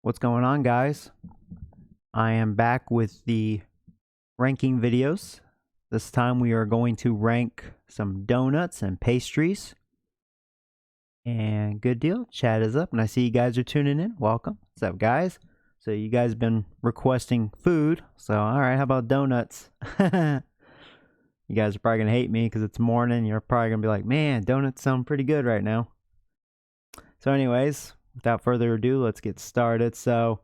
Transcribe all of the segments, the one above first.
What's going on, guys? I am back with the ranking videos. This time we are going to rank some donuts and pastries. And good deal, chat is up, and I see you guys are tuning in. Welcome. What's up, guys? So you guys been requesting food, so alright, how about donuts? You guys are probably gonna hate me because it's morning. You're probably gonna be like, man, donuts sound pretty good right now. So anyways, without further ado, let's get started. So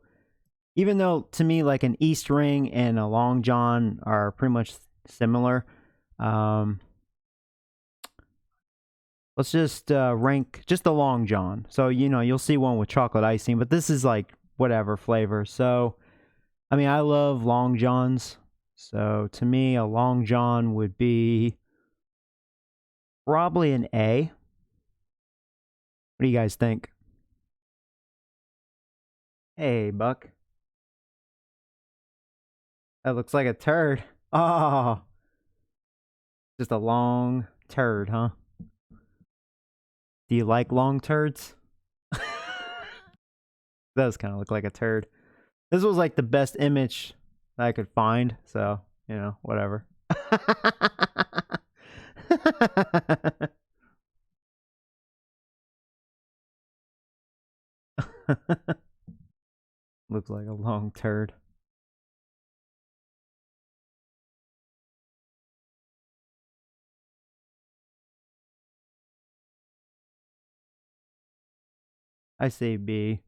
even though to me like an East Ring and a Long John are pretty much similar, let's just rank just the Long John. So you'll see one with chocolate icing, but this is like whatever flavor. So I mean, I love Long Johns. So to me, a Long John would be probably an A. What do you guys think? Hey, Buck. That looks like a turd. Oh, just a long turd, huh? Do you like long turds? Does kind of look like a turd. This was like the best image that I could find, so, whatever. Looks like a long turd. I say B.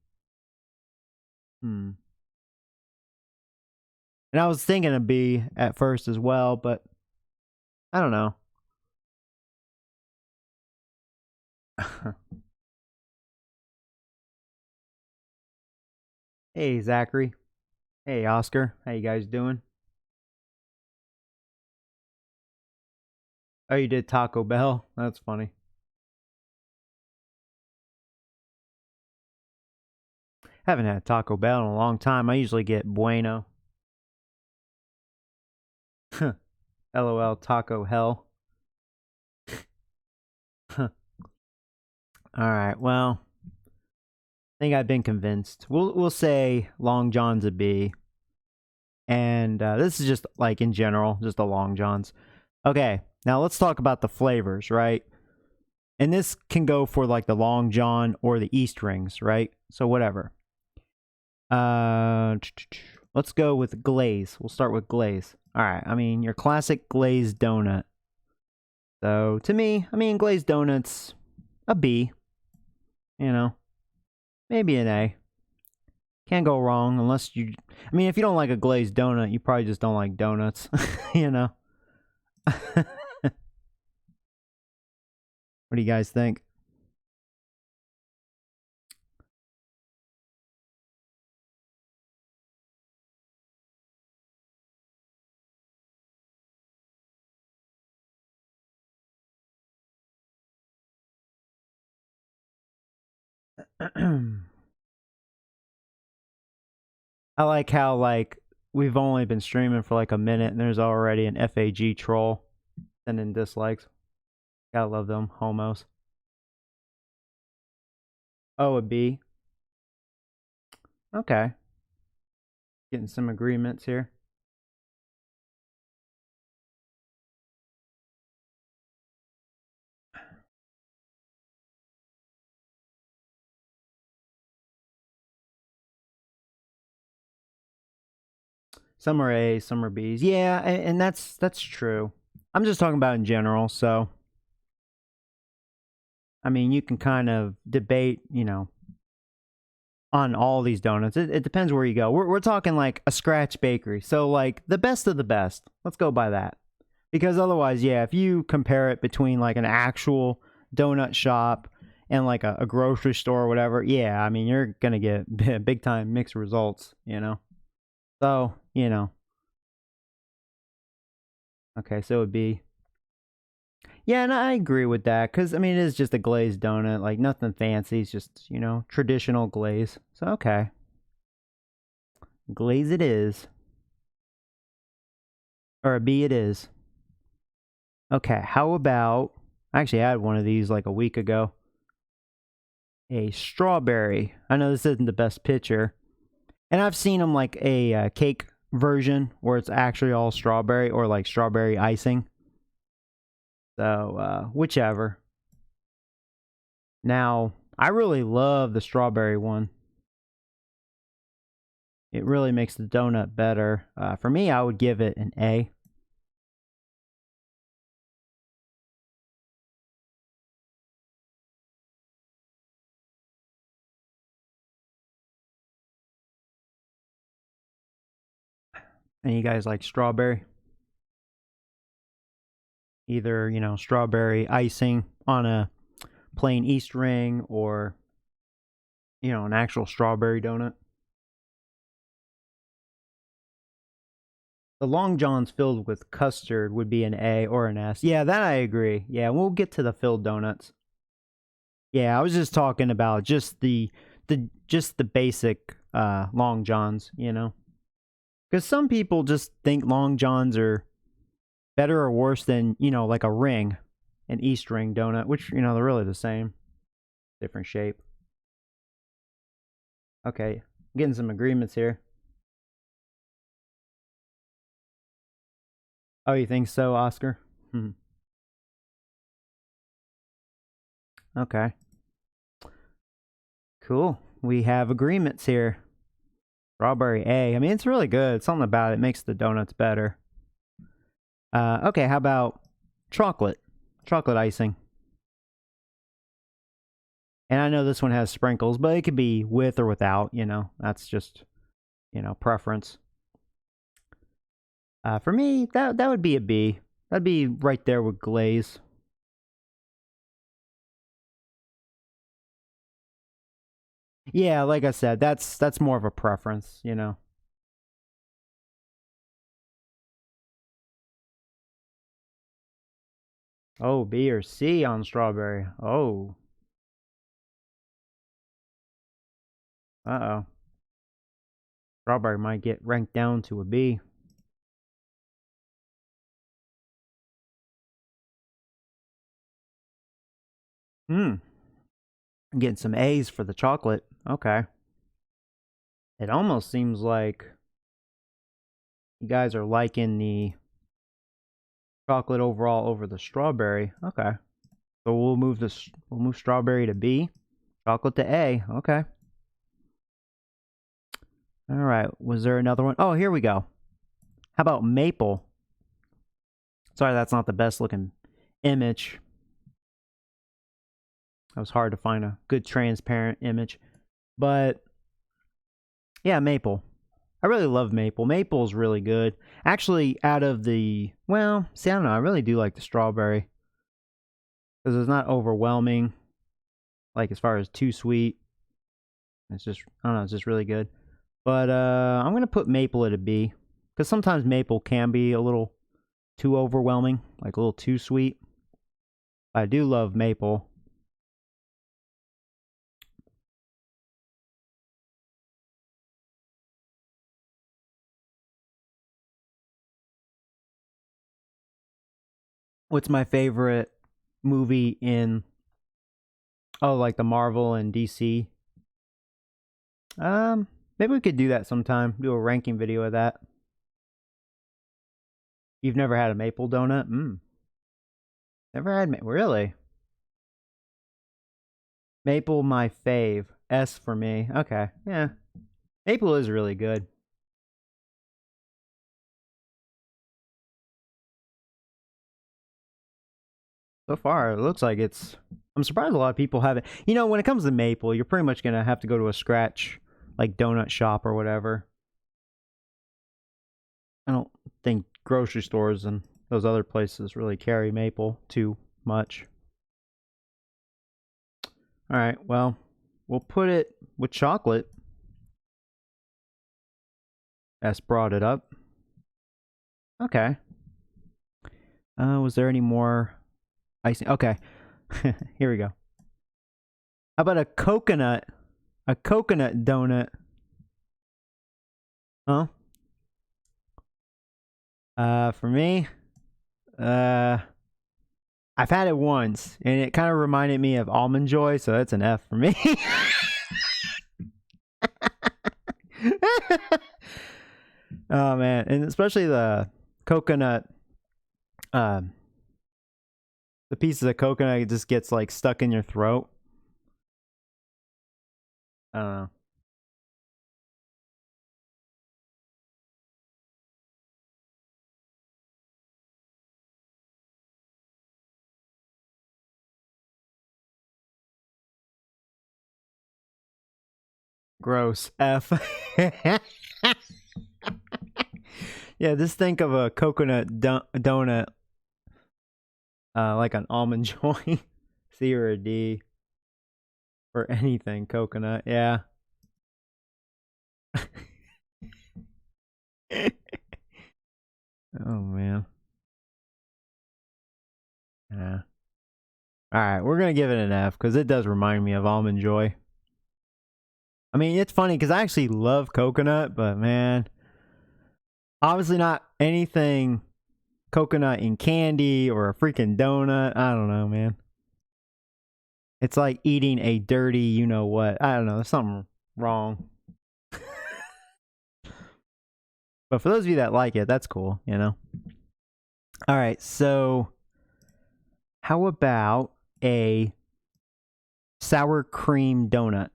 And I was thinking of B at first as well, but I don't know. Hey, Zachary. Hey, Oscar. How you guys doing? Oh, you did Taco Bell? That's funny. Haven't had Taco Bell in a long time. I usually get Bueno. LOL Taco Hell. Alright, well, I think I've been convinced. We'll say Long John's a B. And this is just like in general, just the Long Johns. Okay, now let's talk about the flavors, right? And this can go for like the Long John or the East Rings, right? So whatever. Let's go with glaze. We'll start with glaze. Alright, I mean, your classic glazed donut. So to me, I mean, glazed donuts, a B. Maybe an A. Can't go wrong unless you... I mean, if you don't like a glazed donut, you probably just don't like donuts. What do you guys think? I like how, like, we've only been streaming for like a minute and there's already an FAG troll sending dislikes. Gotta love them homos. Oh, a B. Okay. Getting some agreements here. Some are A's, some are B's. Yeah, and that's true. I'm just talking about in general, so I mean, you can kind of debate, on all these donuts. It depends where you go. We're talking like a scratch bakery. So like the best of the best. Let's go by that. Because otherwise, yeah, if you compare it between like an actual donut shop and like a grocery store or whatever, yeah, I mean, you're going to get big time mixed results, So, Okay, so it would be... Yeah, and I agree with that, because, I mean, it is just a glazed donut, like, nothing fancy, it's just, traditional glaze. So, okay. Glaze it is. Or a B it is. Okay, how about... I actually had one of these, like, a week ago. A strawberry. I know this isn't the best picture, And I've seen them like a cake version where it's actually all strawberry or like strawberry icing. So, whichever. Now, I really love the strawberry one. It really makes the donut better. For me, I would give it an A. And you guys like strawberry? Either, you know, strawberry icing on a plain East ring or, you know, an actual strawberry donut. The Long Johns filled with custard would be an A or an S. Yeah, that I agree. Yeah, we'll get to the filled donuts. Yeah, I was just talking about just the basic Long Johns, you know. Because some people just think Long Johns are better or worse than, you know, like a ring, an East ring donut, which, you know, they're really the same. Different shape. Okay, getting some agreements here. Oh, you think so, Oscar? Okay. Cool. We have agreements here. Strawberry A. I mean, it's really good. Something about it makes the donuts better. Okay, how about chocolate? Chocolate icing. And I know this one has sprinkles, but it could be with or without, you know. That's just, you know, preference. For me, that would be a B. That'd be right there with glaze. Yeah, like I said, that's more of a preference, you know. Oh, B or C on strawberry. Oh. Uh-oh. Strawberry might get ranked down to a B. I'm getting some A's for the chocolate. Okay. It almost seems like you guys are liking the chocolate overall over the strawberry. Okay. So we'll move strawberry to B, chocolate to A. Okay. All right. Was there another one? Oh, here we go. How about maple? Sorry, that's not the best looking image. It was hard to find a good transparent image. But yeah, maple. I really love maple. Maple's really good. Actually, out of the, well, see, I don't know. I really do like the strawberry. Because it's not overwhelming. Like, as far as too sweet. It's just, I don't know, it's just really good. But I'm going to put maple at a B. Because sometimes maple can be a little too overwhelming. Like, a little too sweet. I do love maple. What's my favorite movie in, oh, like the Marvel and DC? Maybe we could do that sometime. Do a ranking video of that. You've never had a maple donut? Never had really? Maple, my fave. S for me. Okay, yeah. Maple is really good. So far, it looks like it's... I'm surprised a lot of people haven't... You know, when it comes to maple, you're pretty much going to have to go to a scratch, like, donut shop or whatever. I don't think grocery stores and those other places really carry maple too much. Alright, well, we'll put it with chocolate. S brought it up. Okay. Was there any more icing? Okay. Here we go. How about a coconut? A coconut donut. Huh? For me, I've had it once, and it kind of reminded me of Almond Joy, so that's an F for me. Oh man, and especially the coconut, the pieces of coconut, it just gets like stuck in your throat. I don't know. Gross. F. Yeah, just think of a coconut donut, like an almond joy. C or a D. Or anything coconut, yeah. Oh man. Yeah. Alright, we're gonna give it an F because it does remind me of almond joy. I mean, it's funny because I actually love coconut, but man, obviously not anything coconut in candy or a freaking donut. I don't know, man. It's like eating a dirty, you know what? I don't know. There's something wrong. But for those of you that like it, that's cool, you know? All right, so how about a sour cream donut?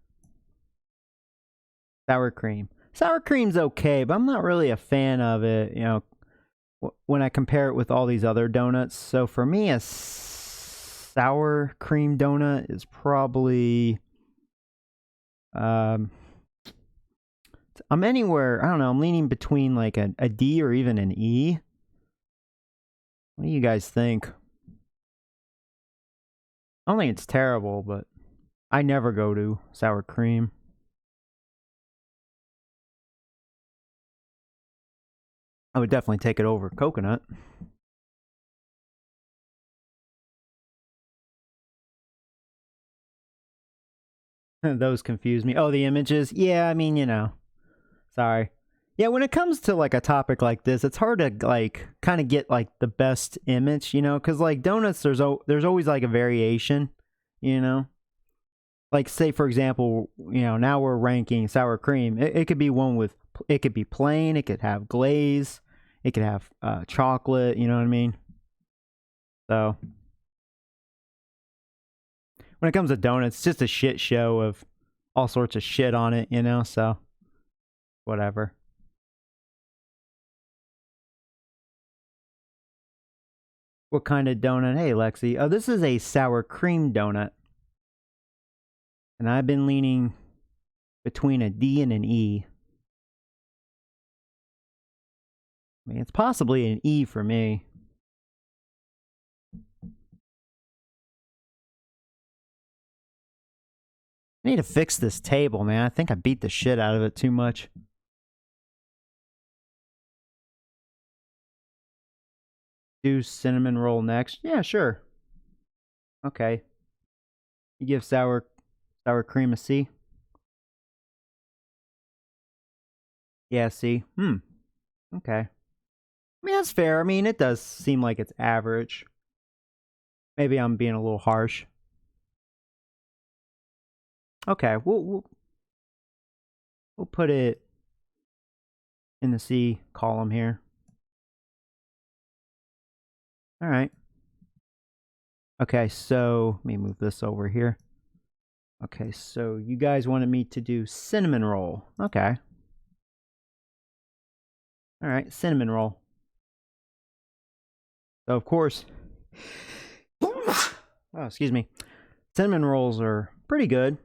Sour cream. Sour cream's okay, but I'm not really a fan of it, you know, when I compare it with all these other donuts. So for me, a sour cream donut is probably, I'm anywhere, I don't know, I'm leaning between like a D or even an E. What do you guys think? I don't think it's terrible, but I never go to sour cream. I would definitely take it over coconut. Those confuse me. Oh, the images? Yeah, I mean, you know. Sorry. Yeah, when it comes to like a topic like this, it's hard to like kind of get like the best image, you know, cuz like donuts there's always like a variation, you know. Like say for example, you know, now we're ranking sour cream. It could be one with it could be plain, it could have glaze, it could have chocolate, you know what I mean? So, when it comes to donuts, it's just a shit show of all sorts of shit on it, you know, so whatever. What kind of donut? Hey, Lexi. Oh, this is a sour cream donut. And I've been leaning between a D and an E. I mean, it's possibly an E for me. I need to fix this table, man. I think I beat the shit out of it too much. Do cinnamon roll next. Yeah, sure. Okay. You give sour cream a C? Yeah, C. Okay. I mean, that's fair. I mean, it does seem like it's average. Maybe I'm being a little harsh. Okay, we'll put it in the C column here. All right. Okay, so let me move this over here. Okay, so you guys wanted me to do cinnamon roll. Okay. All right, cinnamon roll. So of course, oh, excuse me. Cinnamon rolls are pretty good.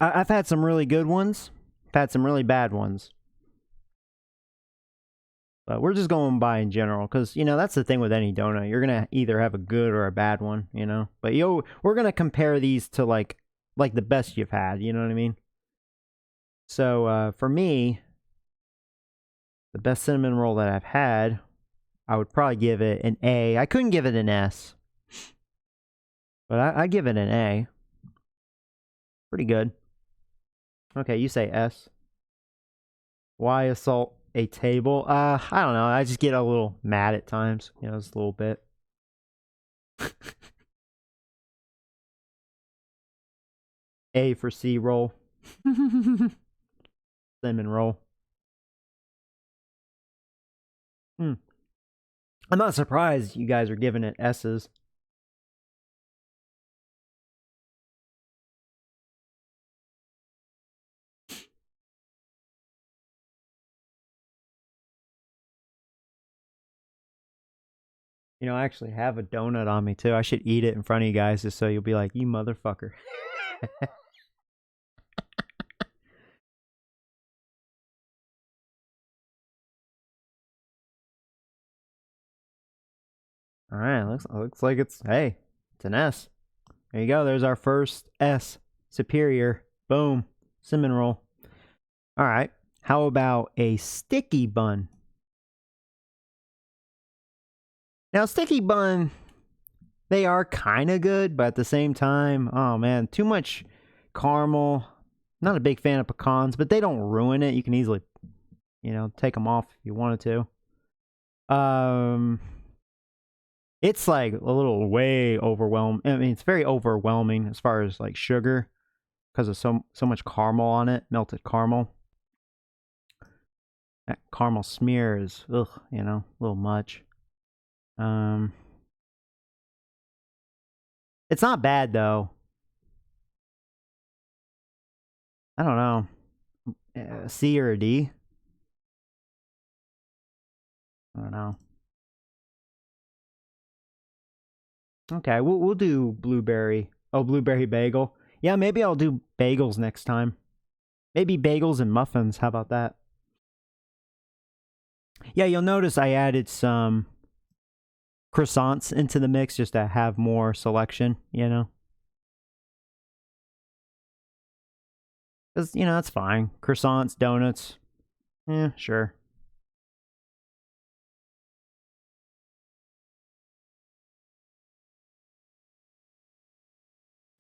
I've had some really good ones. I've had some really bad ones. But we're just going by in general because, you know, that's the thing with any donut. You're going to either have a good or a bad one, you know? But we're going to compare these to like the best you've had, you know what I mean? So for me, the best cinnamon roll that I've had, I would probably give it an A. I couldn't give it an S, but I give it an A. Pretty good. Okay, you say S. Why assault a table? I don't know. I just get a little mad at times, you know, just a little bit. A for C roll. cinnamon roll. I'm not surprised you guys are giving it S's. You know, I actually have a donut on me too. I should eat it in front of you guys just so you'll be like, you motherfucker. All right, looks like it's an S. There you go. There's our first S. Superior. Boom. Cinnamon roll. All right. How about a sticky bun? Now, sticky bun, they are kind of good, but at the same time, oh man, too much caramel. Not a big fan of pecans, but they don't ruin it. You can easily, take them off if you wanted to. It's like a little way overwhelming. I mean, it's very overwhelming as far as like sugar because of so much caramel on it, melted caramel. That caramel smear is a little much. It's not bad though. I don't know, a C or a D. I don't know. Okay, we'll do blueberry. Oh, blueberry bagel. Yeah, maybe I'll do bagels next time. Maybe bagels and muffins. How about that? Yeah, you'll notice I added some croissants into the mix just to have more selection, Because, that's fine. Croissants, donuts. Yeah, sure.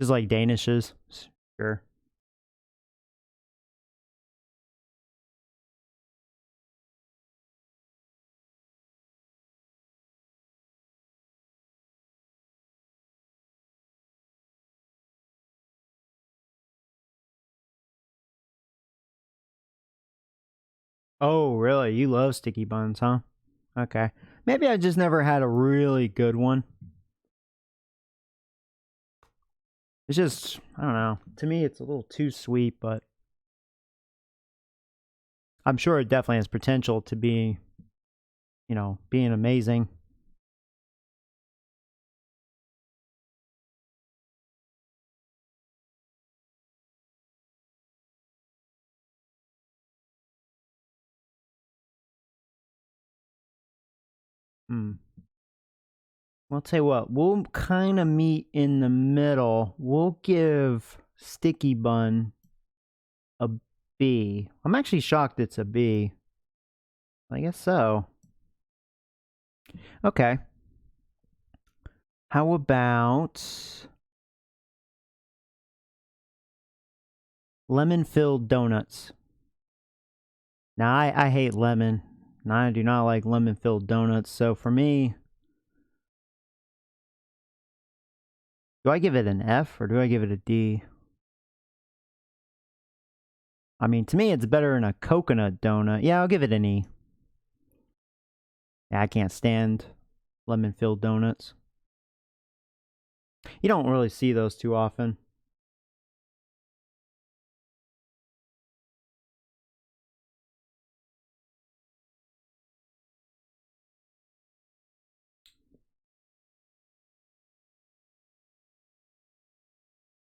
Just like Danishes. Sure. Oh, really? You love sticky buns, huh? Okay. Maybe I just never had a really good one. It's just, I don't know. To me, it's a little too sweet, but I'm sure it definitely has potential to be, being amazing. Hmm. I'll tell you what, we'll kind of meet in the middle. We'll give sticky bun a B. I'm actually shocked it's a B. I guess so. Okay. How about lemon-filled donuts? Now, I hate lemon. And I do not like lemon-filled donuts. So for me, do I give it an F or do I give it a D? I mean, to me, it's better than a coconut donut. Yeah, I'll give it an E. Yeah, I can't stand lemon-filled donuts. You don't really see those too often.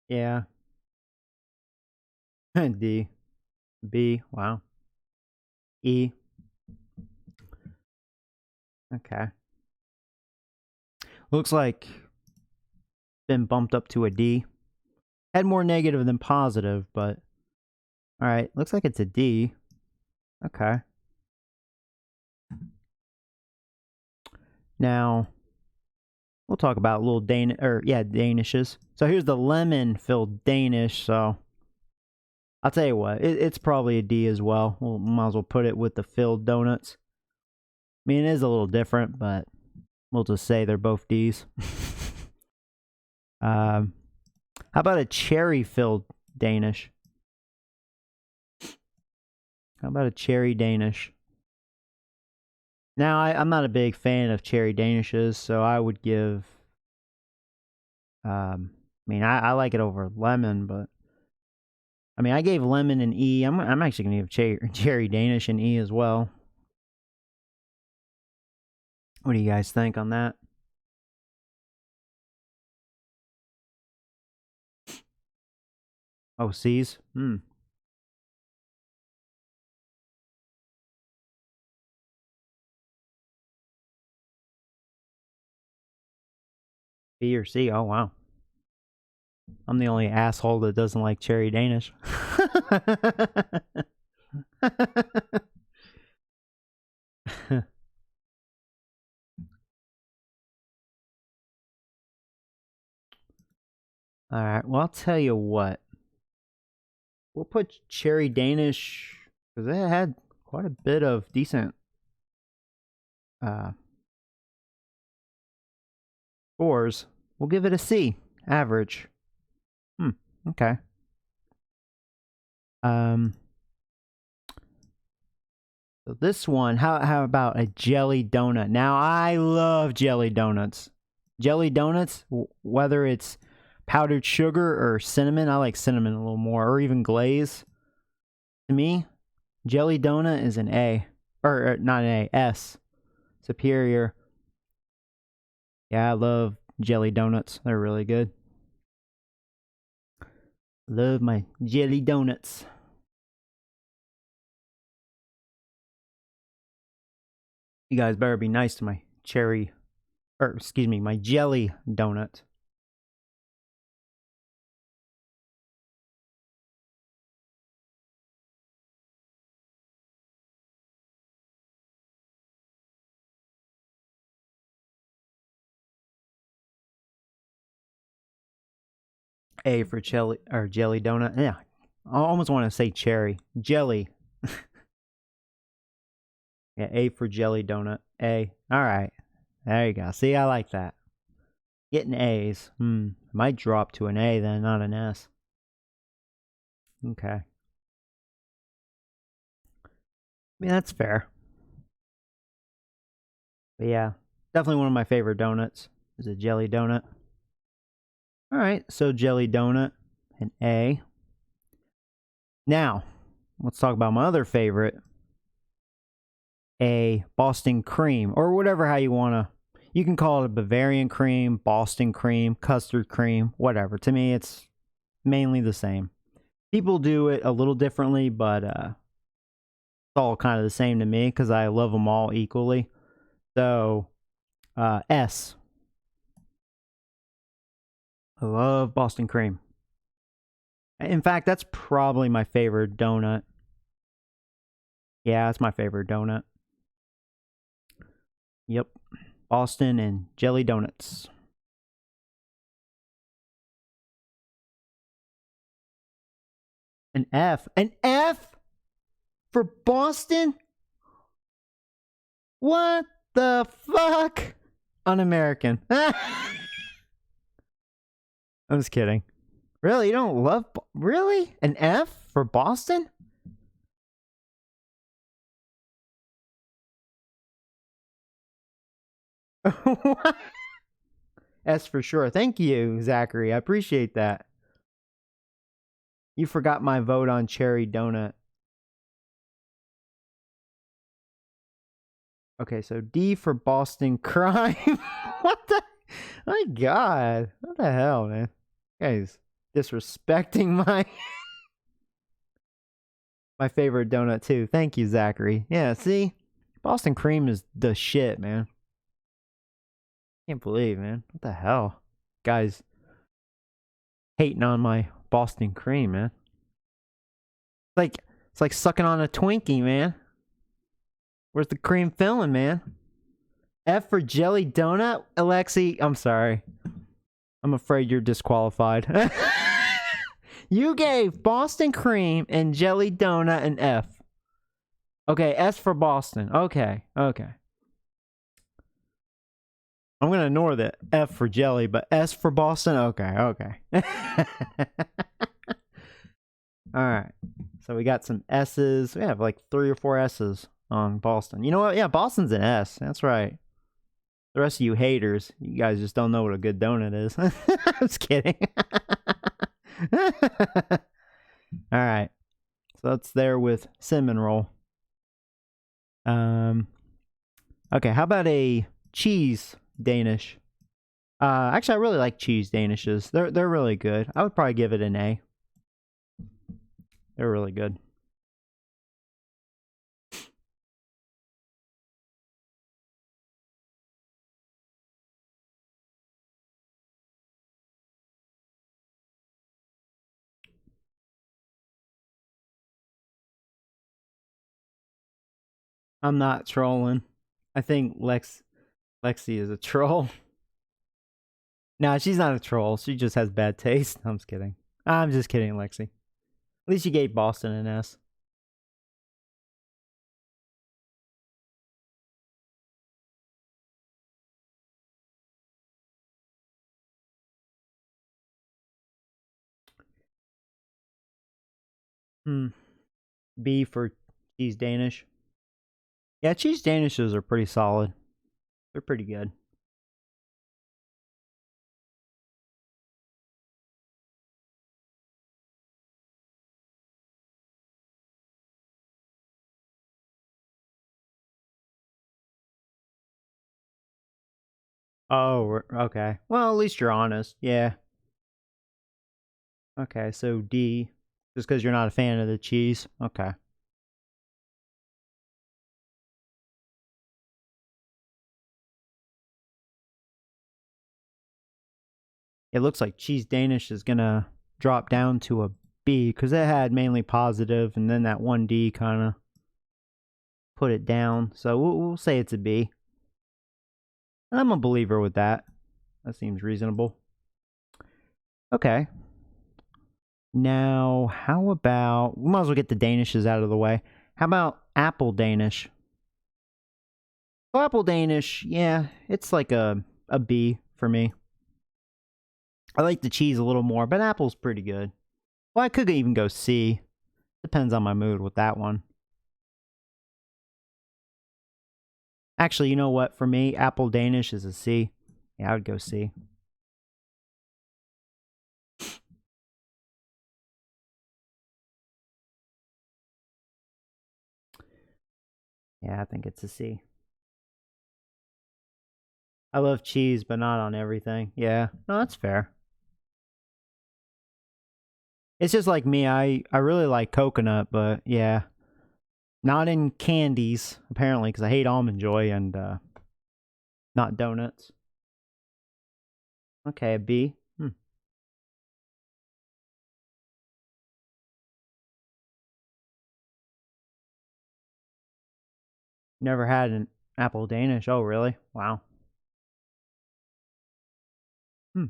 Yeah. D. B. Wow. E. Okay. Looks like been bumped up to a D. Had more negative than positive, but all right. Looks like it's a D. Okay. Now we'll talk about little Danishes. So here's the lemon-filled Danish. So I'll tell you what, it's probably a D as well. We'll might as well put it with the filled donuts. I mean, it is a little different, but we'll just say they're both D's. How about a cherry-filled Danish? How about a cherry Danish? Now, I'm not a big fan of cherry Danishes, so I would give... I mean, I like it over lemon, but... I mean, I gave lemon an E. I'm actually going to give cherry Danish an E as well. What do you guys think on that? Oh, C's? Hmm. B or C? Oh, wow. I'm the only asshole that doesn't like cherry Danish. Alright, well, I'll tell you what. We'll put cherry Danish, because it had quite a bit of decent scores. We'll give it a C, average. Okay. So this one, how about a jelly donut? Now, I love jelly donuts. Jelly donuts, whether it's powdered sugar or cinnamon, I like cinnamon a little more, or even glaze. To me, jelly donut is an A. Or not an A, S. Superior. Yeah, I love jelly donuts. They're really good. Love my jelly donuts. You guys better be nice to my my jelly donut. A for jelly donut. Yeah, I almost want to say cherry. Jelly. Yeah, A for jelly donut. A. All right. There you go. See, I like that. Getting A's. Might drop to an A then, not an S. Okay. I mean, that's fair. But yeah, definitely one of my favorite donuts is a jelly donut. All right, so jelly donut, an A. Now, let's talk about my other favorite, a Boston cream, or whatever how you want to. You can call it a Bavarian cream, Boston cream, custard cream, whatever. To me, it's mainly the same. People do it a little differently, but it's all kind of the same to me because I love them all equally. So, S. I love Boston cream. In fact, that's probably my favorite donut. Yeah, that's my favorite donut. Yep. Boston and jelly donuts. An F. An F for Boston? What the fuck? Un-American. I'm just kidding. Really? You don't love... Really? An F for Boston? S for sure. Thank you, Zachary. I appreciate that. You forgot my vote on cherry donut. Okay, so D for Boston crime. What the? My God. What the hell, man? Guys, disrespecting my my favorite donut too. Thank you, Zachary. Yeah, see? Boston cream is the shit, man. Can't believe, man. What the hell? Guys hating on my Boston cream, man. It's like sucking on a Twinkie, man. Where's the cream filling, man? F for jelly donut? Alexi, I'm sorry. I'm afraid you're disqualified. You gave Boston cream and jelly donut an F. Okay, S for Boston. Okay. I'm going to ignore the F for jelly, but S for Boston? Okay. Alright. So we got some S's. We have like 3 or 4 S's on Boston. You know what? Yeah, Boston's an S. That's right. The rest of you haters, you guys just don't know what a good donut is. I'm just kidding. All right. So that's there with cinnamon roll. Okay, how about a cheese Danish? Actually, I really like cheese Danishes. They're really good. I would probably give it an A. They're really good. I'm not trolling. I think Lexi is a troll. Nah, she's not a troll. She just has bad taste. I'm just kidding. I'm just kidding, Lexi. At least you gave Boston an S. B for cheese Danish. Yeah, cheese Danishes are pretty solid. They're pretty good. Oh, okay. Well, at least you're honest. Yeah. Okay, so D. Just because you're not a fan of the cheese. Okay. It looks like cheese Danish is gonna drop down to a B because it had mainly positive, and then that one D kind of put it down. So we'll say it's a B. And I'm a believer with that. That seems reasonable. Okay. Now, how about we might as well get the Danishes out of the way. How about apple Danish? Well, apple Danish, yeah, it's like a B for me. I like the cheese a little more, but apple's pretty good. Well, I could even go C. Depends on my mood with that one. Actually, you know what? For me, apple Danish is a C. Yeah, I would go C. Yeah, I think it's a C. I love cheese, but not on everything. Yeah, no, that's fair. It's just like me. I really like coconut, but yeah, not in candies apparently because I hate almond joy and not donuts. Okay, a B. Never had an apple Danish. Oh, really? Wow. Hmm.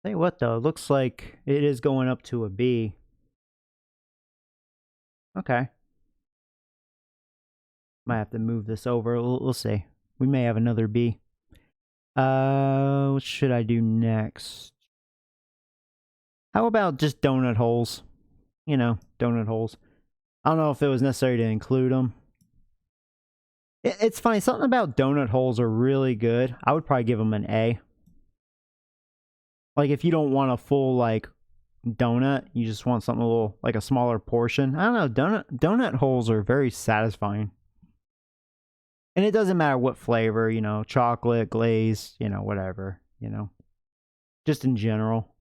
Tell you what though, it looks like it is going up to a B. Okay. Might have to move this over. We'll see. We may have another B. What should I do next? How about just donut holes? You know, donut holes. I don't know if it was necessary to include them. It's funny. Something about donut holes are really good. I would probably give them an A. Like if you don't want a full like donut, you just want something a little like a smaller portion. I don't know. Donut holes are very satisfying. And it doesn't matter what flavor, you know, chocolate, glaze, you know, whatever, you know, just in general.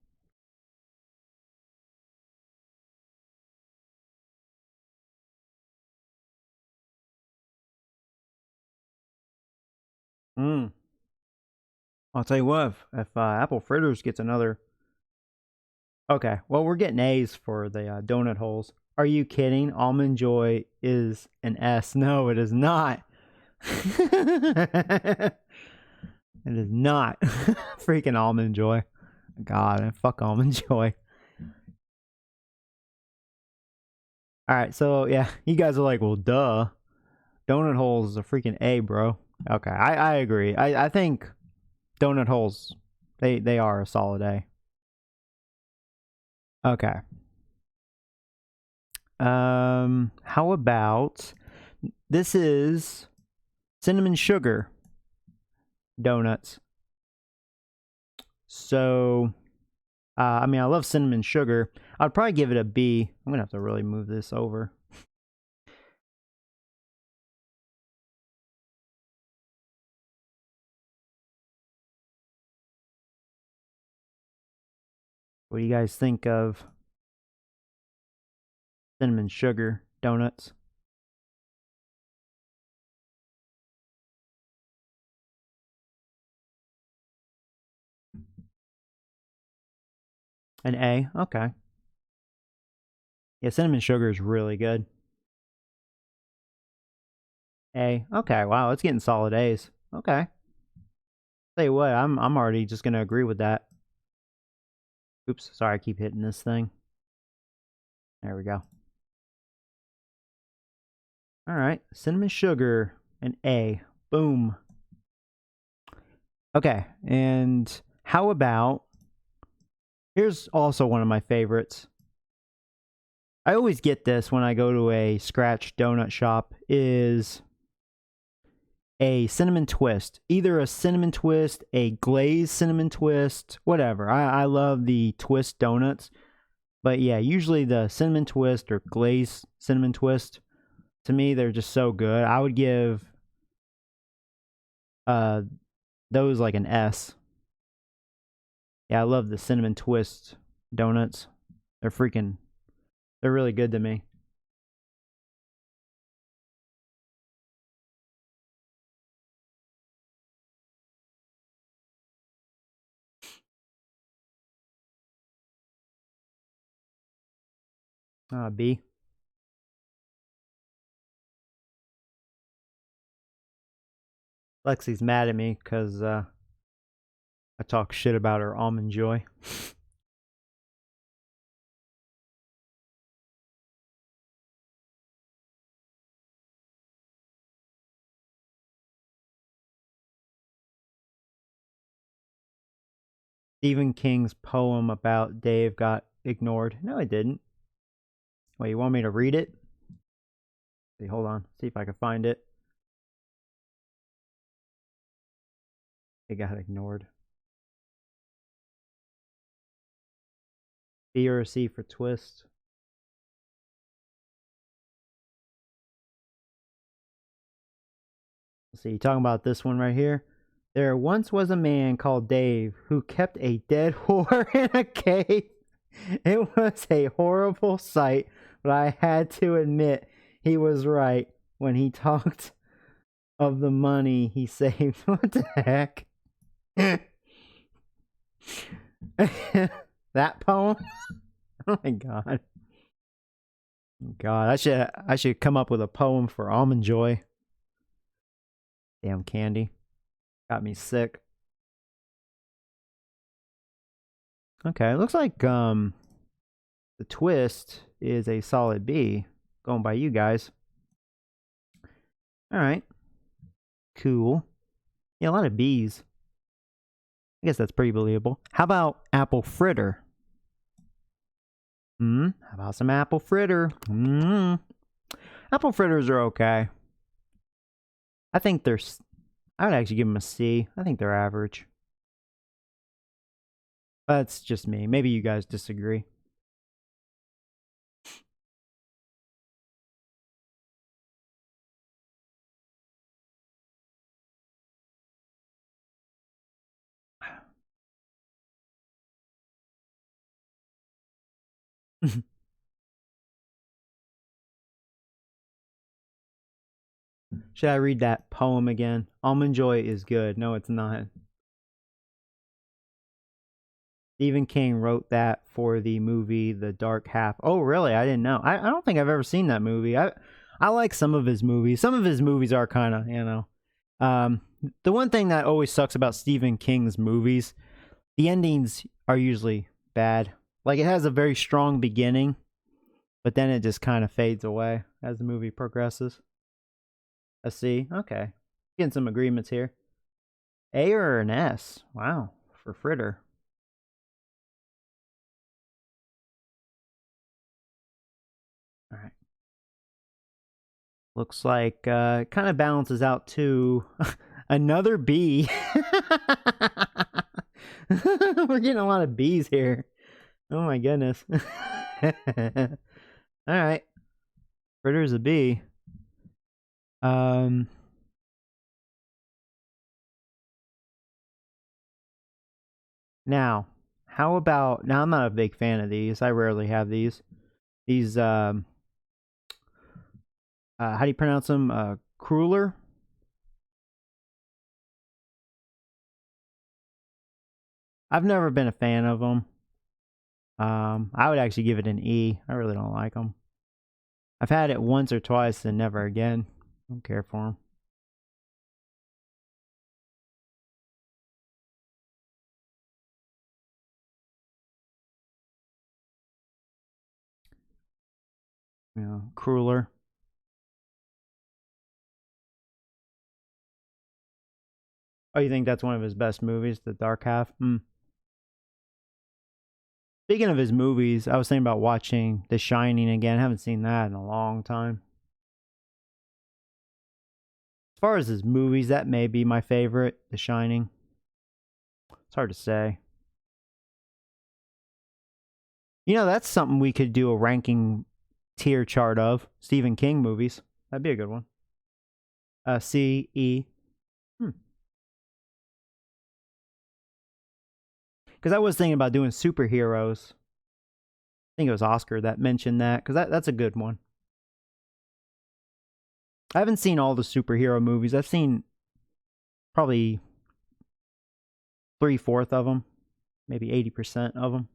Mm. I'll tell you what, if Apple Fritters gets another. Okay, well, we're getting A's for the donut holes. Are you kidding? Almond Joy is an S. No, it is not. It is not. Freaking Almond Joy. God, fuck Almond Joy. All right, so yeah, you guys are like, well, duh. Donut holes is a freaking A, bro. Okay, I agree. I think donut holes, they are a solid A. Okay. How about this is cinnamon sugar donuts. So, I mean, I love cinnamon sugar. I'd probably give it a B. I'm gonna have to really move this over. What do you guys think of cinnamon sugar donuts? An A? Okay. Yeah, cinnamon sugar is really good. A. Okay, wow, it's getting solid A's. Okay. Tell you what, I'm already just gonna agree with that. Oops, sorry, I keep hitting this thing. There we go. Alright, cinnamon sugar, an A. Boom. Okay, and how about, here's also one of my favorites. I always get this when I go to a scratch donut shop, is a cinnamon twist. Either a cinnamon twist, a glazed cinnamon twist, whatever. I love the twist donuts. But yeah, usually the cinnamon twist or glazed cinnamon twist, to me, they're just so good. I would give those like an S. Yeah, I love the cinnamon twist donuts. They're really good to me. B. Lexi's mad at me because I talk shit about her almond joy. Stephen King's poem about Dave got ignored. No, it didn't. Wait, you want me to read it? See, hold on. See if I can find it. It got ignored. B or a C for twist. Let's see, talking about this one right here. There once was a man called Dave who kept a dead whore in a cave. It was a horrible sight, but I had to admit he was right when he talked of the money he saved. What the heck? That poem? Oh my god. God, I should come up with a poem for Almond Joy. Damn candy. Got me sick. Okay, it looks like the twist is a solid B. Going by you guys. Alright. Cool. Yeah, a lot of B's. I guess that's pretty believable. How about apple fritter? How about some apple fritter? Apple fritters are okay. I think I would actually give them a C. I think they're average. That's just me. Maybe you guys disagree. Should I read that poem again? Almond Joy is good. No, it's not. Stephen King wrote that for the movie The Dark Half. Oh, really? I didn't know. I don't think I've ever seen that movie. I like some of his movies. Some of his movies are kind of, the one thing that always sucks about Stephen King's movies, the endings are usually bad. Like, it has a very strong beginning, but then it just kind of fades away as the movie progresses. A C. Okay. Getting some agreements here. A or an S? Wow. For fritter. All right. Looks like it kind of balances out to another B. We're getting a lot of B's here. Oh my goodness. All right. Fritter's a B. Now, how about... Now, I'm not a big fan of these. I rarely have these. These, how do you pronounce them? Cruller? I've never been a fan of them. I would actually give it an E. I really don't like them. I've had it once or twice and never again. Don't care for them. You know, Cruller. Oh, you think that's one of his best movies, The Dark Half? Speaking of his movies, I was thinking about watching The Shining again. I haven't seen that in a long time. As far as his movies, that may be my favorite, The Shining. It's hard to say. You know, that's something we could do a ranking tier chart of. Stephen King movies. That'd be a good one. C, E. Because I was thinking about doing superheroes. I think it was Oscar that mentioned that, because that's a good one. I haven't seen all the superhero movies. I've seen probably 3/4 of them, maybe 80% of them.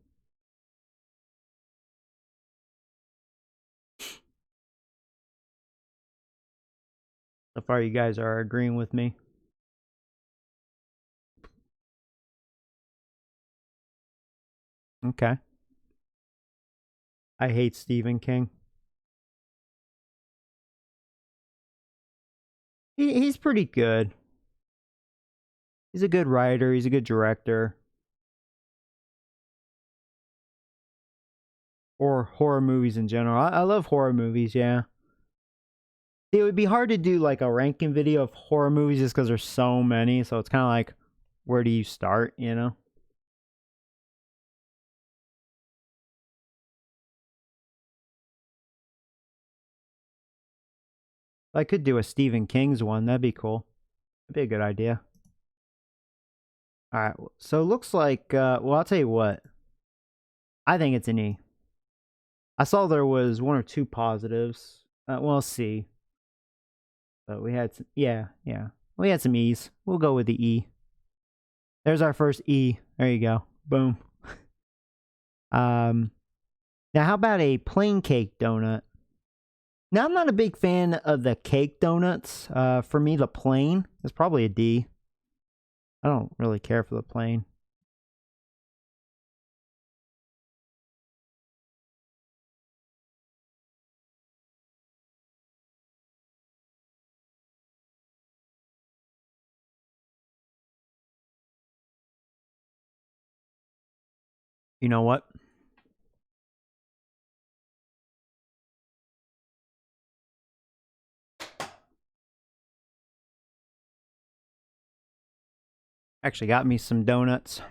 So far, you guys are agreeing with me. Okay. I hate Stephen King. He's pretty good. He's a good writer. He's a good director. Or horror movies in general. I love horror movies, yeah. It would be hard to do like a ranking video of horror movies just because there's so many. So it's kind of like, where do you start, you know? I could do a Stephen King's one. That'd be cool. That'd be a good idea. All right. So it looks like, well, I'll tell you what. I think it's an E. I saw there was one or two positives. Well, C. But we had, yeah. We had some E's. We'll go with the E. There's our first E. There you go. Boom. Now how about a plain cake donut? Now I'm not a big fan of the cake donuts. For me, the plain is probably a D. I don't really care for the plain. You know what? Actually got me some donuts.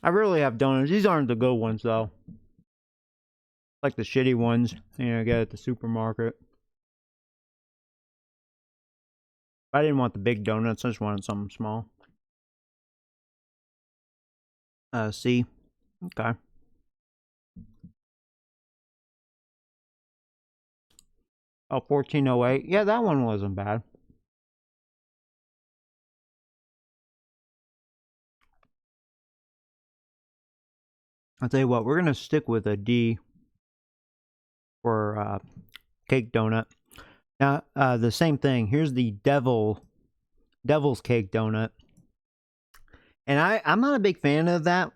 I really have donuts. These aren't the good ones though. Like the shitty ones, you know, get at the supermarket. I didn't want the big donuts. I just wanted something small. C. Okay. Oh, 1408. Yeah, that one wasn't bad. I'll tell you what, we're going to stick with a D for cake donut. Now, the same thing. Here's the devil's cake donut. And I'm not a big fan of that.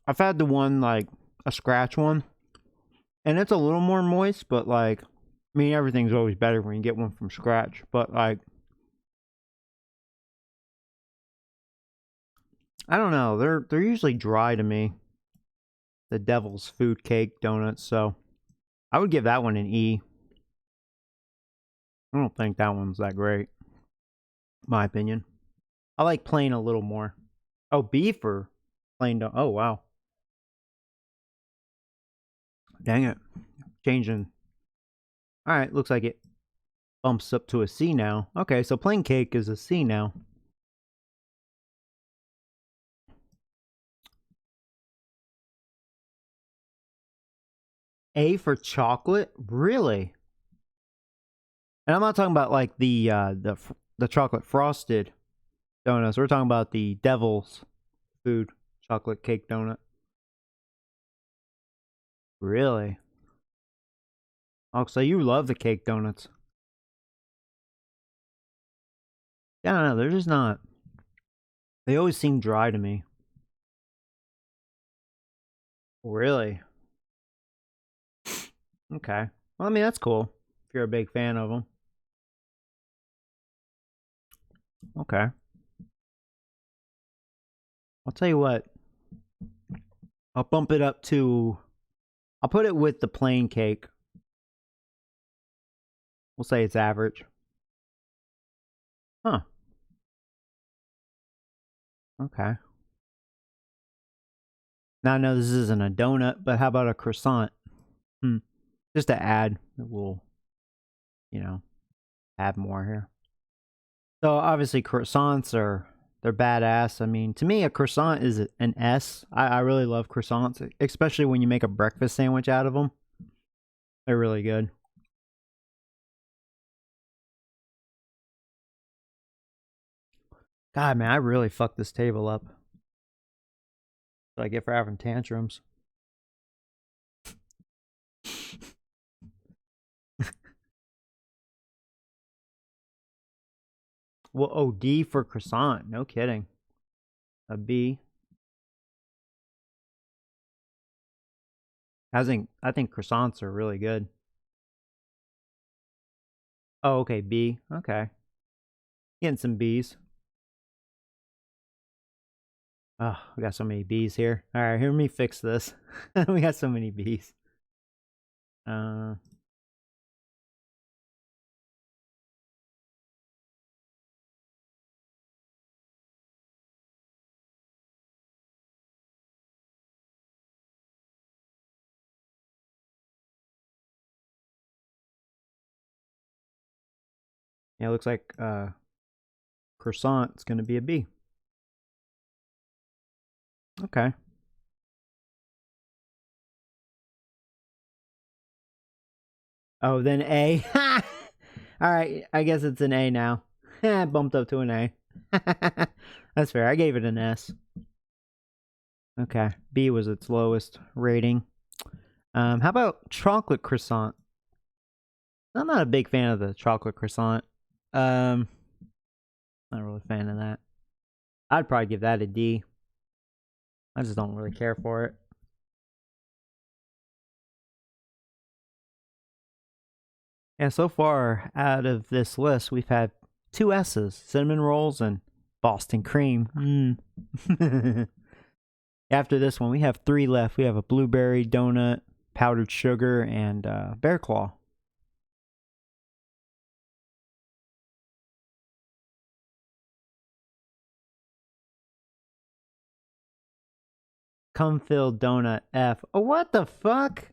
I've had the one, like, a scratch one, and it's a little more moist, but, like, I mean, everything's always better when you get one from scratch, but, like, I don't know, they're usually dry to me, the Devil's Food Cake donuts, so I would give that one an E. I don't think that one's that great, my opinion. I like plain a little more. Oh, B for plain donut. Oh, wow. Dang it. Changing. Alright, looks like it bumps up to a C now. Okay, so plain cake is a C now. A for chocolate? Really? And I'm not talking about like the chocolate frosted donuts. We're talking about the Devil's Food chocolate cake donut. Really? Oh, so you love the cake donuts. Yeah, I don't know, they're just not. They always seem dry to me. Really? Okay. Well, I mean, that's cool if you're a big fan of them. Okay. I'll tell you what. I'll bump it up to. I'll put it with the plain cake. We'll say it's average. Huh. Okay. Now I know this isn't a donut, but how about a croissant? Just to add a little, you know, add more here. So obviously croissants they're badass. I mean, to me, a croissant is an S. I really love croissants, especially when you make a breakfast sandwich out of them. They're really good. God, man, I really fucked this table up. What I get for having tantrums. Well, oh, D for croissant. No kidding. A B. I think croissants are really good. Oh, okay, B. Okay. Getting some B's. Oh, we got so many B's here. All right, here, let me fix this. We got so many B's. Uh, yeah, it looks like croissant's gonna be a B. Okay. Oh, then A. All right, I guess it's an A now. Bumped up to an A. That's fair. I gave it an S. Okay. B was its lowest rating. How about chocolate croissant? I'm not a big fan of the chocolate croissant. Not really a fan of that. I'd probably give that a D. I just don't really care for it. And so far, out of this list, we've had 2 S's, cinnamon rolls and Boston cream. After this one, we have 3 left. We have a blueberry donut, powdered sugar, and bear claw. Cum-filled donut F. Oh, what the fuck?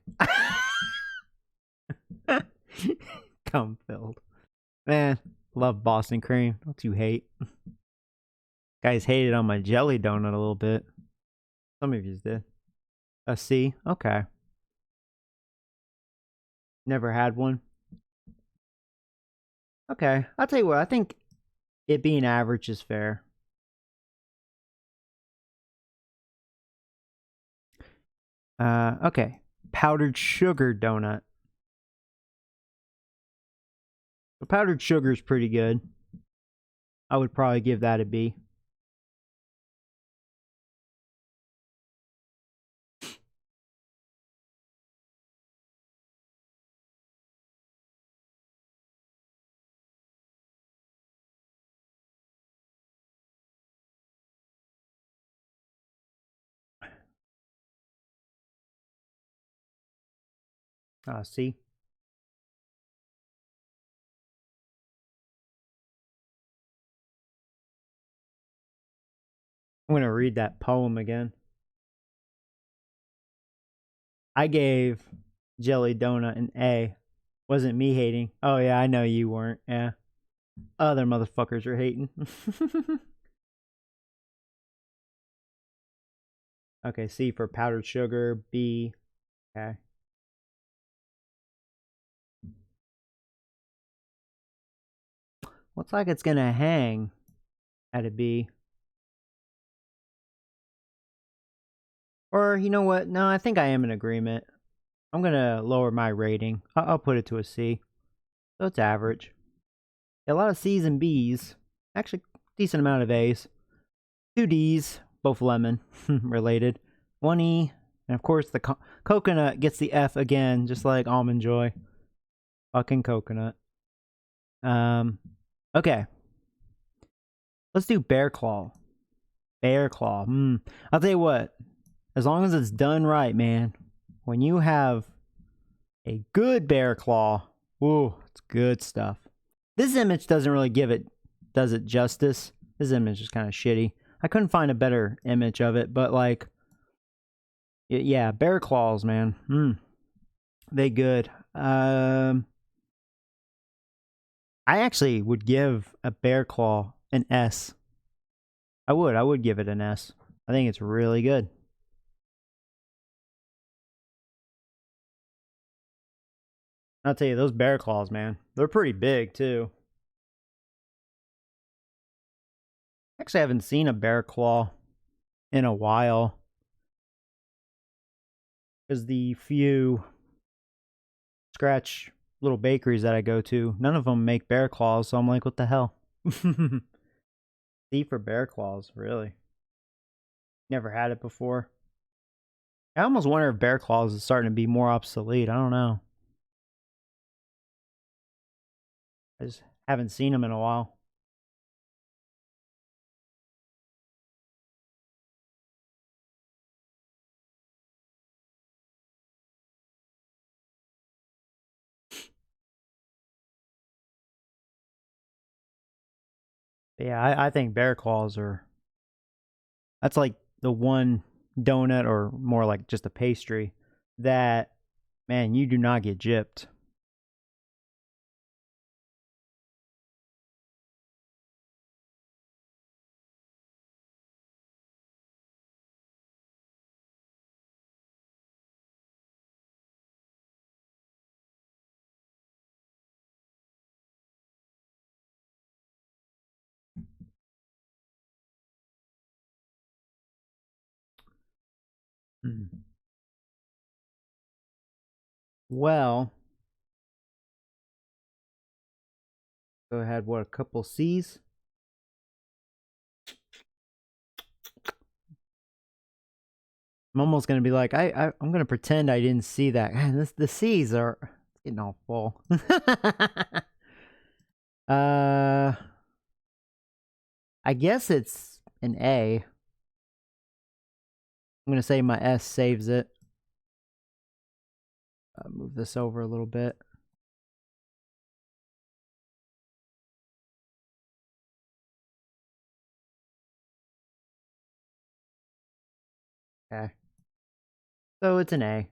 Cum-filled. Man, love Boston cream. Don't you hate? Guys hated on my jelly donut a little bit. Some of you did. A C? Okay. Never had one. Okay. I'll tell you what, I think it being average is fair. Okay. Powdered sugar donut. The powdered sugar is pretty good. I would probably give that a B. C. I'm gonna read that poem again. I gave Jelly Donut an A. Wasn't me hating. Oh yeah, I know you weren't. Yeah. Other motherfuckers are hating. Okay, C for powdered sugar. B. Okay. Looks like it's gonna hang at a B. Or you know what? No, I think I am in agreement. I'm gonna lower my rating. I'll put it to a C. So it's average. A lot of C's and B's. Actually, decent amount of A's. 2 D's, both lemon related. 1 E, and of course the coconut gets the F again, just like Almond Joy. Fucking coconut. Okay. Let's do Bear Claw. Bear Claw. I'll tell you what. As long as it's done right, man. When you have a good Bear Claw, ooh, it's good stuff. This image doesn't really does it justice. This image is kind of shitty. I couldn't find a better image of it, but like, yeah, bear claws, man. They good. I actually would give a bear claw an S. I would give it an S. I think it's really good. I'll tell you, those bear claws, man, they're pretty big too. Actually, I haven't seen a bear claw in a while. Because the few scratch little bakeries that I go to, none of them make bear claws, so I'm like, what the hell? C for bear claws, really? Never had it before. I almost wonder if bear claws is starting to be more obsolete. I don't know. I just haven't seen them in a while. But yeah, I think bear claws are. That's like the one donut, or more like just a pastry, that, man, you do not get gypped. Hmm. Well, go ahead. What, a couple C's? I'm almost gonna be like, I'm gonna pretend I didn't see that. Man, the C's are getting all full. uh, I guess it's an A. I'm gonna say my S saves it. Move this over a little bit. Okay. So it's an A.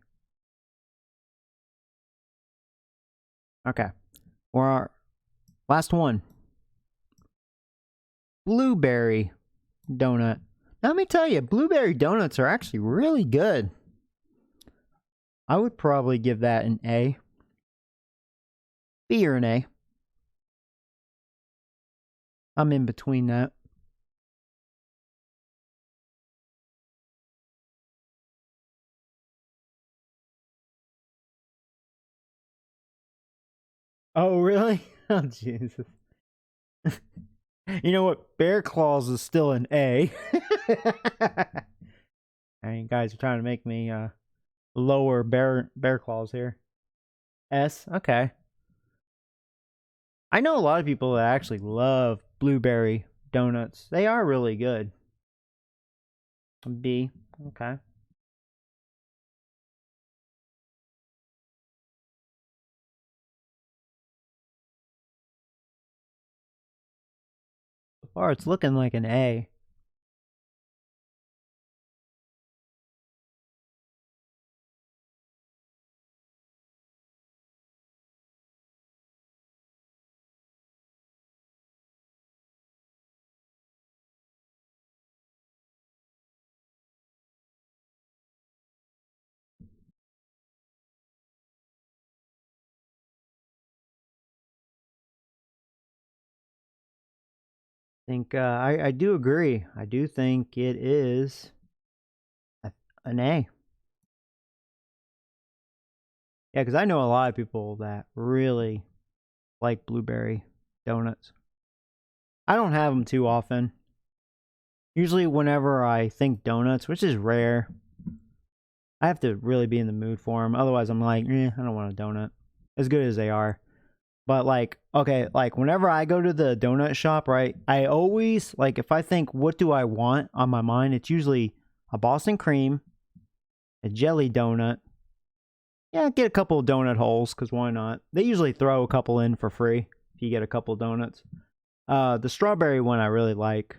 Okay. Or our last one. Blueberry donut. Now, let me tell you, blueberry donuts are actually really good. I would probably give that an A. B or an A. I'm in between that. Oh, really? Oh, Jesus. You know what? Bear Claws is still an A. I mean, guys are trying to make me lower bear claws here. S. Okay. I know a lot of people that actually love blueberry donuts. They are really good. B. Okay. far it's looking like an A. I think I do agree. I do think it is an A. Yeah, because I know a lot of people that really like blueberry donuts. I don't have them too often. Usually, whenever I think donuts, which is rare, I have to really be in the mood for them. Otherwise, I'm like, I don't want a donut. As good as they are. But like, okay, like whenever I go to the donut shop, right, I always, like, if I think, what do I want on my mind, it's usually a Boston cream, a jelly donut. Yeah, get a couple of donut holes, because why not? They usually throw a couple in for free if you get a couple donuts. The strawberry one I really like.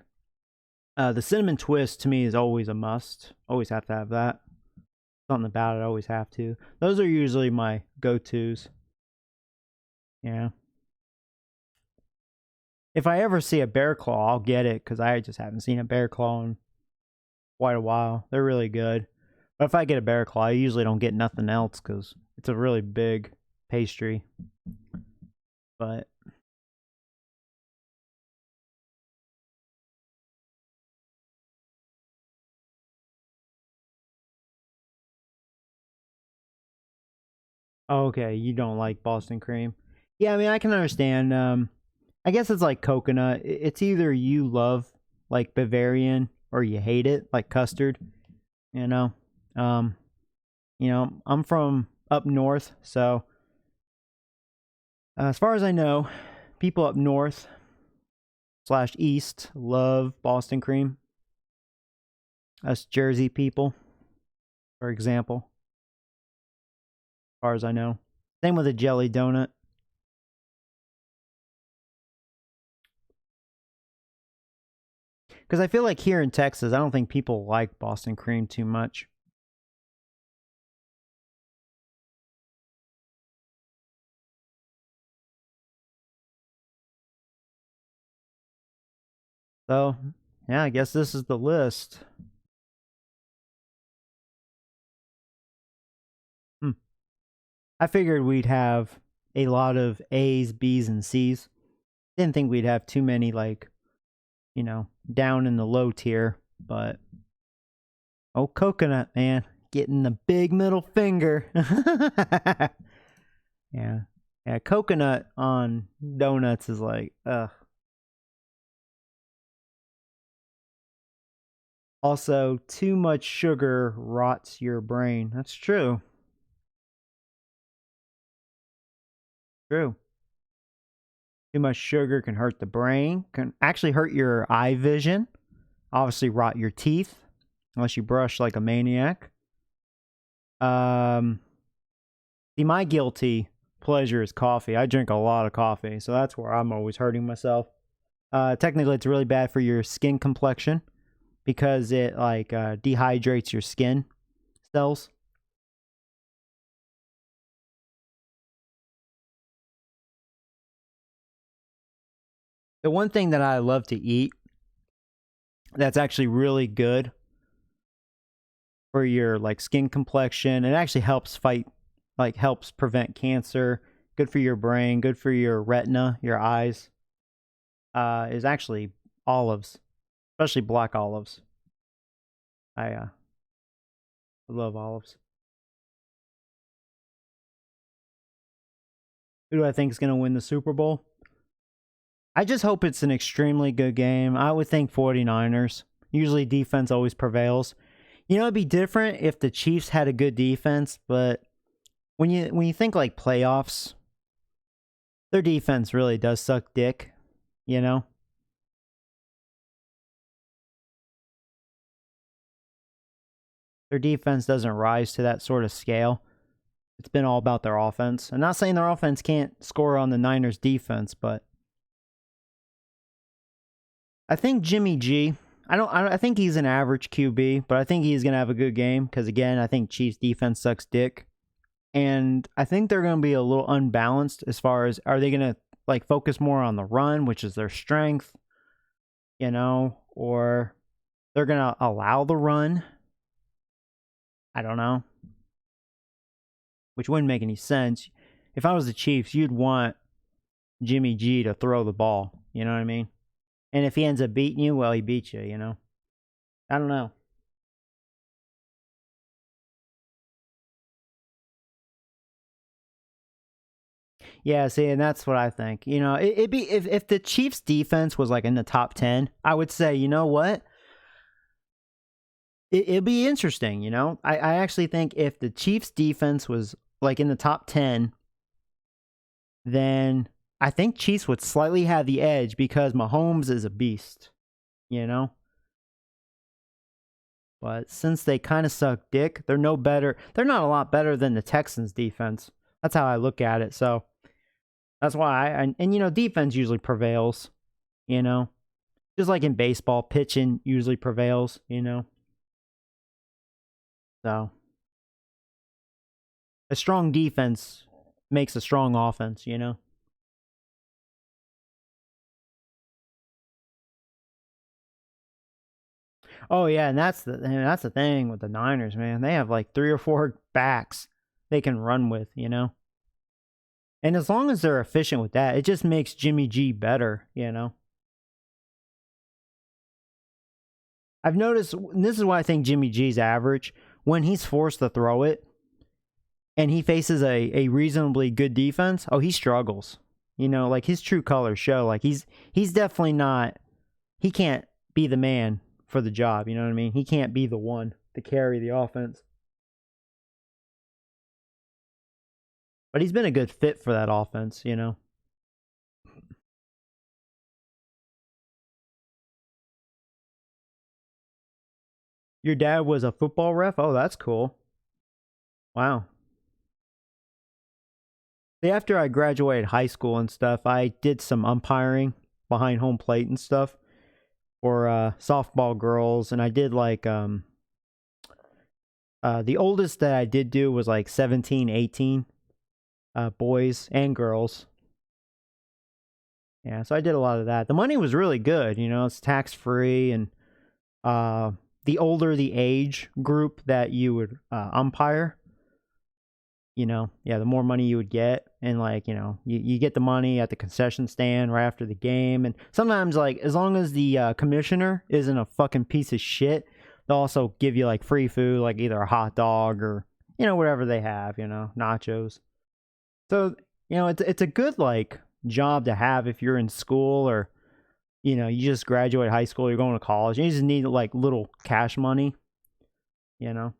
The cinnamon twist to me is always a must. Always have to have that. Something about it, I always have to. Those are usually my go-tos. Yeah. If I ever see a bear claw, I'll get it, because I just haven't seen a bear claw in quite a while. They're really good. But if I get a bear claw, I usually don't get nothing else, because it's a really big pastry. But okay, you don't like Boston cream. Yeah, I mean, I can understand. I guess it's like coconut. It's either you love like Bavarian or you hate it, like custard. You know, um, I'm from up north, so as far as I know, people up north slash east love Boston cream. Us Jersey people, for example, as far as I know. Same with a jelly donut. Because I feel like here in Texas, I don't think people like Boston cream too much. So, yeah, I guess this is the list. Hmm. I figured we'd have a lot of A's, B's, and C's. Didn't think we'd have too many, like, down in the low tier. But, oh, coconut, man. Getting the big middle finger. Yeah. Yeah, coconut on donuts is like, ugh. Also, too much sugar rots your brain. That's true. True. Too much sugar can hurt the brain, can actually hurt your eye vision, obviously rot your teeth, unless you brush like a maniac. Um, See, my guilty pleasure is coffee. I drink a lot of coffee, so that's where I'm always hurting myself. Technically, it's really bad for your skin complexion because it like dehydrates your skin cells. The one thing that I love to eat that's actually really good for your like skin complexion, it actually helps fight, like helps prevent cancer, good for your brain, good for your retina, your eyes, is actually olives, especially black olives. I love olives. Who do I think is going to win the Super Bowl? I just hope it's an extremely good game. I would think 49ers. Usually defense always prevails. It'd be different if the Chiefs had a good defense, but when you think like playoffs, their defense really does suck dick, you know? Their defense doesn't rise to that sort of scale. It's been all about their offense. I'm not saying their offense can't score on the Niners defense, but I think Jimmy G. I think he's an average QB, but I think he's gonna have a good game because again, I think Chiefs defense sucks dick, and I think they're gonna be a little unbalanced as far as are they gonna like focus more on the run, which is their strength, or they're gonna allow the run. I don't know, which wouldn't make any sense. If I was the Chiefs, you'd want Jimmy G to throw the ball. You know what I mean? And if he ends up beating you, well, he beat you. I don't know. Yeah, see, and that's what I think. It'd be if the Chiefs' defense was like in the top 10, I would say, you know what? It'd be interesting. I actually think if the Chiefs' defense was like in the top 10, then I think Chiefs would slightly have the edge because Mahomes is a beast. You know. But since they kind of suck dick, they're no better. They're not a lot better than the Texans' defense. That's how I look at it. So that's why defense usually prevails. Just like in baseball, pitching usually prevails. So a strong defense makes a strong offense. Oh yeah, and that's the thing with the Niners, man. They have like 3 or 4 backs they can run with. And as long as they're efficient with that, it just makes Jimmy G better. I've noticed, and this is why I think Jimmy G's average, when he's forced to throw it and he faces a reasonably good defense, he struggles. Like his true colors show. Like he's definitely not, he can't be the man for the job. You know what I mean? He can't be the one to carry the offense. But he's been a good fit for that offense. Your dad was a football ref? Oh, that's cool. Wow. After I graduated high school and stuff, I did some umpiring behind home plate and stuff for softball girls, and I did like the oldest that I did do was like 17, 18 boys and girls. Yeah, so I did a lot of that. The money was really good, it's tax free, and the older the age group that you would umpire, the more money you would get. And like, you get the money at the concession stand right after the game. And sometimes, like, as long as the commissioner isn't a fucking piece of shit, they'll also give you like free food, like either a hot dog or, whatever they have, nachos. So, it's a good like job to have if you're in school or, you just graduate high school, you're going to college, you just need like little cash money, you know.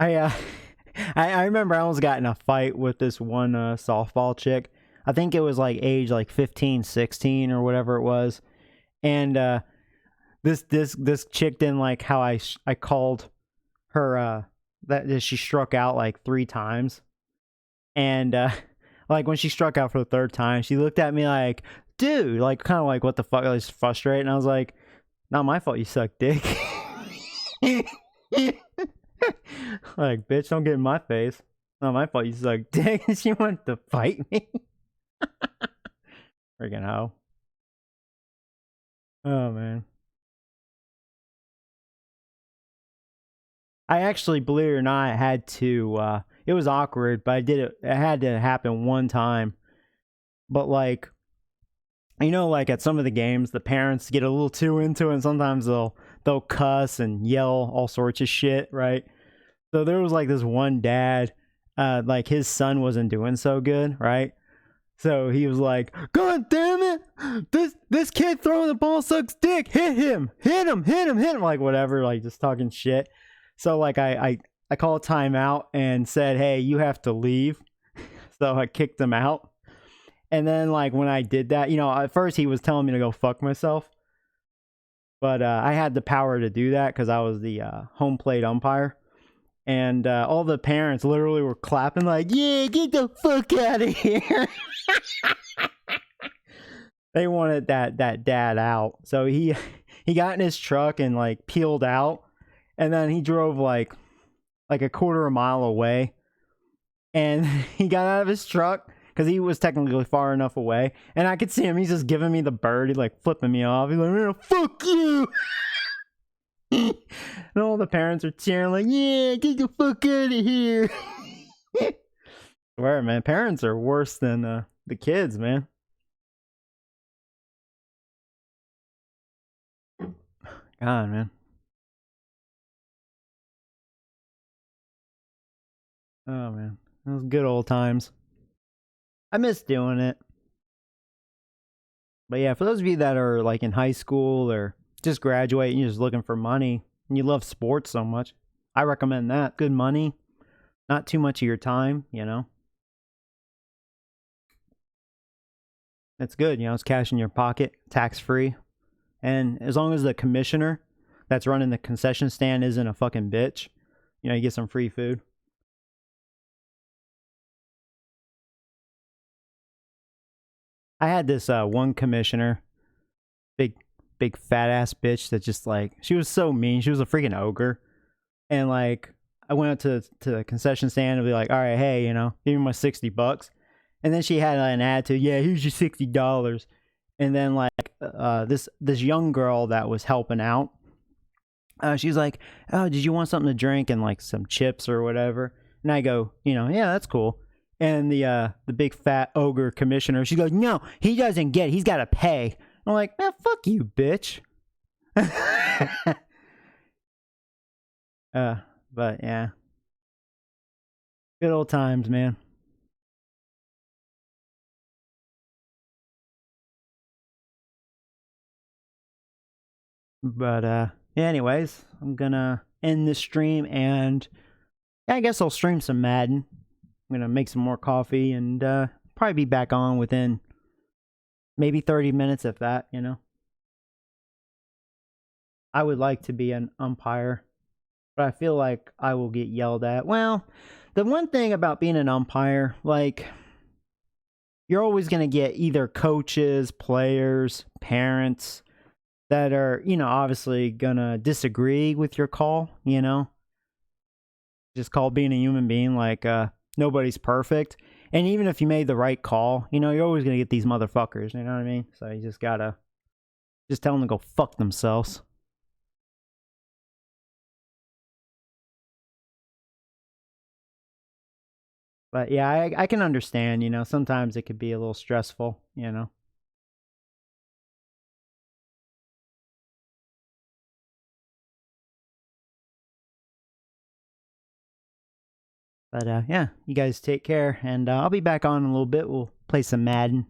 I I remember I almost got in a fight with this one softball chick. I think it was like age like 15, 16 or whatever it was. And this chick didn't like how I called her that she struck out like 3 times. And like when she struck out for the third time, she looked at me like, "Dude, like kind of like what the fuck?" I was frustrated, and I was like, "Not my fault. You suck dick." Like, bitch, don't get in my face. Not my fault. You suck dick. She wanted to fight me. Freaking hoe. Oh man. I actually, believe it or not, had to. It was awkward, but I did it. It had to happen one time. But like, like at some of the games, the parents get a little too into it, and sometimes they'll cuss and yell all sorts of shit, right? So there was like this one dad, like his son wasn't doing so good, right? So he was like, "God damn it, this kid throwing the ball sucks dick. Hit him, hit him, hit him, hit him." Like whatever, like just talking shit. So like I called timeout and said, "Hey, you have to leave." So I kicked him out. And then like when I did that, at first he was telling me to go fuck myself. But I had the power to do that because I was the home plate umpire. And all the parents literally were clapping like, yeah, get the fuck out of here. They wanted that dad out. So he got in his truck and like peeled out. And then he drove like a quarter of a mile away. And he got out of his truck because he was technically far enough away. And I could see him. He's just giving me the bird. He's like flipping me off. He's like, oh, fuck you. And all the parents are cheering like, yeah, get the fuck out of here. I swear, man, parents are worse than the kids, man. God, man. Oh, man. Those good old times. I miss doing it. But yeah, for those of you that are like in high school or just graduating, you're just looking for money, and you love sports so much, I recommend that. Good money, not too much of your time, you know. It's good, you know, it's cash in your pocket, tax free. And as long as the commissioner that's running the concession stand isn't a fucking bitch, you know, you get some free food. I had this one commissioner, big fat ass bitch that just like, she was so mean. She was a freaking ogre. And like I went up to the concession stand and be like, all right, hey, you know, give me my $60. And then she had an attitude, yeah, here's your $60. And then like this young girl that was helping out, she's like, oh, did you want something to drink and like some chips or whatever? And I go, you know, yeah, that's cool. And the big fat ogre commissioner, she goes, no, he doesn't get it. He's got to pay. I'm like, man, fuck you, bitch. But yeah, good old times, man. But yeah, anyways, I'm gonna end this stream, and yeah, I guess I'll stream some Madden. I'm gonna make some more coffee and probably be back on within maybe 30 minutes, if that, you know. I would like to be an umpire, but I feel like I will get yelled at. Well, the one thing about being an umpire, like, you're always going to get either coaches, players, parents that are, you know, obviously going to disagree with your call, you know? Just call being a human being, like, nobody's perfect. And even if you made the right call, you know, you're always going to get these motherfuckers, you know what I mean? So you just got to just tell them to go fuck themselves. But yeah, I can understand, you know, sometimes it could be a little stressful, you know. But yeah, you guys take care, and I'll be back on in a little bit. We'll play some Madden.